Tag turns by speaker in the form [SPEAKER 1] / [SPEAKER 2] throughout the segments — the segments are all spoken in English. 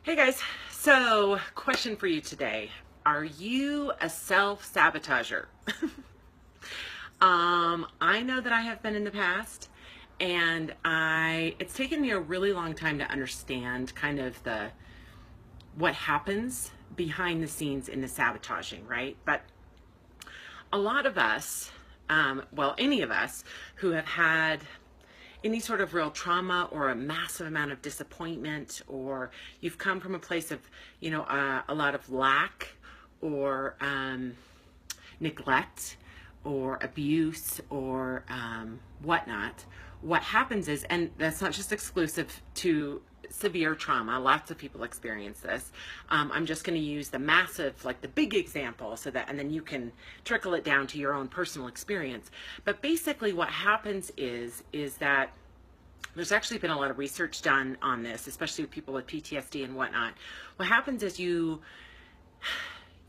[SPEAKER 1] Hey guys, so question for you today. Are you a self-sabotager? I know that I have been in the past, and it's taken me a really long time to understand kind of the what happens behind the scenes in the sabotaging, right? But a lot of us, any of us who have had any sort of real trauma or a massive amount of disappointment, or you've come from a place of, a lot of lack or neglect or abuse or whatnot, what happens is, and that's not just exclusive to severe trauma, lots of people experience this. I'm just going to use the massive, like the big example, so that, and then you can trickle it down to your own personal experience. But basically what happens is that there's actually been a lot of research done on this, especially with people with PTSD and whatnot. What happens is you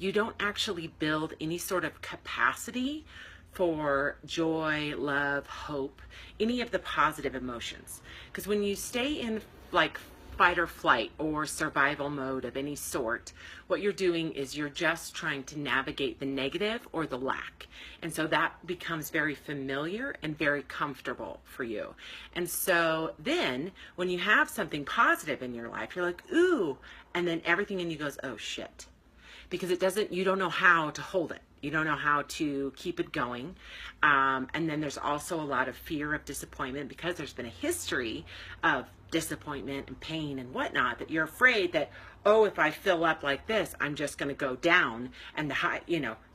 [SPEAKER 1] don't actually build any sort of capacity for joy, love, hope, any of the positive emotions. Because when you stay in like fight or flight or survival mode of any sort, what you're doing is you're just trying to navigate the negative or the lack. And so that becomes very familiar and very comfortable for you. And so then when you have something positive in your life, you're like, ooh, and then everything in you goes, oh shit, because you don't know how to hold it. You don't know how to keep it going. And then there's also a lot of fear of disappointment, because there's been a history of disappointment and pain and whatnot, that you're afraid that, oh, if I fill up like this, I'm just going to go down, and the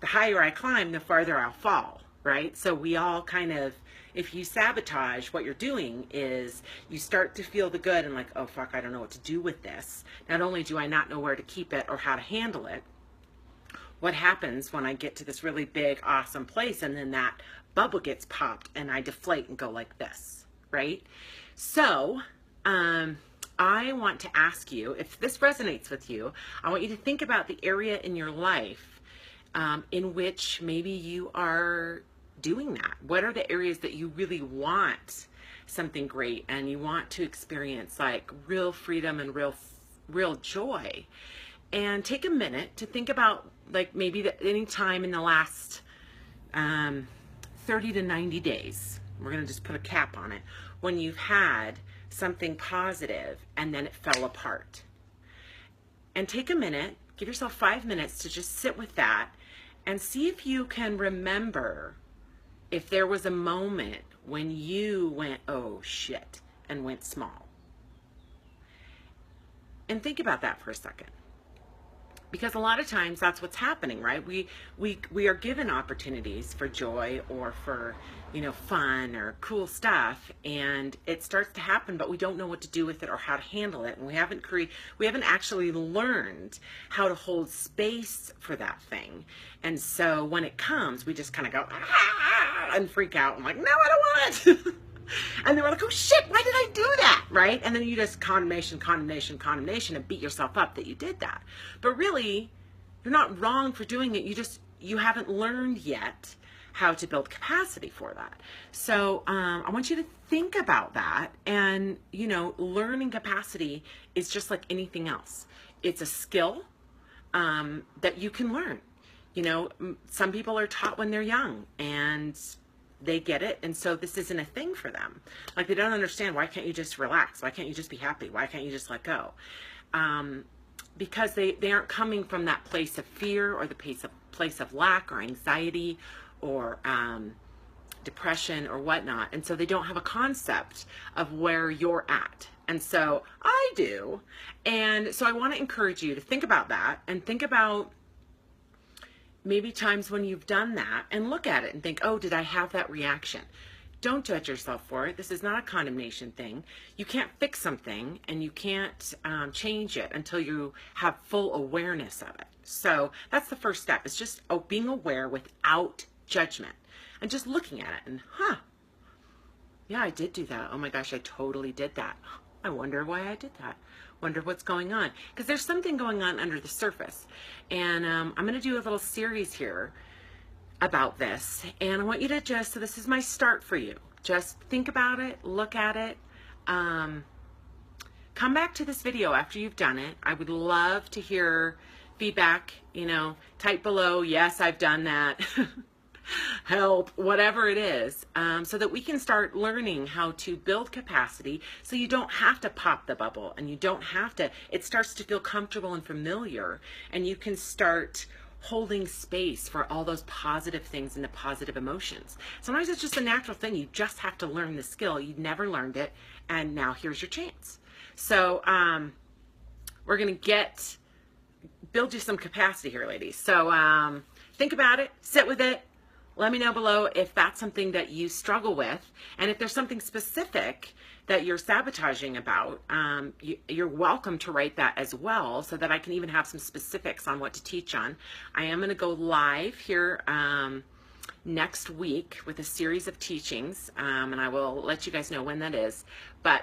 [SPEAKER 1] higher I climb, the farther I'll fall, right? So we all kind of, if you sabotage, what you're doing is you start to feel the good and like, oh fuck, I don't know what to do with this. Not only do I not know where to keep it or how to handle it, what happens when I get to this really big, awesome place, and then that bubble gets popped and I deflate and go like this, right? So, I want to ask you, if this resonates with you, I want you to think about the area in your life in which maybe you are doing that. What are the areas that you really want something great and you want to experience like real freedom and real joy? And take a minute to think about like maybe any time in the last 30 to 90 days, we're going to just put a cap on it, when you've had something positive and then it fell apart. And take a minute, give yourself 5 minutes to just sit with that and see if you can remember if there was a moment when you went, oh shit, and went small. And think about that for a second. Because a lot of times that's what's happening, right? We are given opportunities for joy or for, fun or cool stuff, and it starts to happen, but we don't know what to do with it or how to handle it, and we haven't actually learned how to hold space for that thing. And so when it comes, we just kind of go and freak out. I'm like, no, I don't want it. And then we're like, oh shit, why did I do that, right? And then you just condemnation, and beat yourself up that you did that. But really, you're not wrong for doing it. You haven't learned yet how to build capacity for that. So I want you to think about that. And, learning capacity is just like anything else. It's a skill that you can learn. Some people are taught when they're young, and they get it, and so this isn't a thing for them. Like, they don't understand, why can't you just relax? Why can't you just be happy? Why can't you just let go? Because they aren't coming from that place of fear or the place of lack or anxiety or depression or whatnot. And so they don't have a concept of where you're at. And so I do. And so I want to encourage you to think about that, and think about maybe times when you've done that, and look at it and think, oh, did I have that reaction? Don't judge yourself for it. This is not a condemnation thing. You can't fix something, and you can't change it until you have full awareness of it. So that's the first step. It's just being aware without judgment, and just looking at it and, yeah, I did do that. Oh my gosh, I totally did that. I wonder why I did that. Wonder what's going on. Because there's something going on under the surface. And I'm going to do a little series here about this. And I want you to so this is my start for you. Just think about it, look at it, come back to this video after you've done it. I would love to hear feedback, type below, yes, I've done that. Help, whatever it is, so that we can start learning how to build capacity so you don't have to pop the bubble and you don't have to, it starts to feel comfortable and familiar, and you can start holding space for all those positive things and the positive emotions. Sometimes it's just a natural thing. You just have to learn the skill. You've never learned it, and now here's your chance. So we're going to build you some capacity here, ladies. So think about it, sit with it. Let me know below if that's something that you struggle with, and if there's something specific that you're sabotaging about, you're welcome to write that as well, so that I can even have some specifics on what to teach on. I am going to go live here next week with a series of teachings, and I will let you guys know when that is. But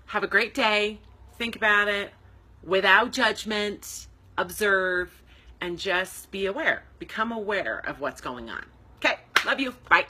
[SPEAKER 1] have a great day. Think about it without judgment. Observe. And just be aware. Become aware of what's going on. Okay, love you. Bye.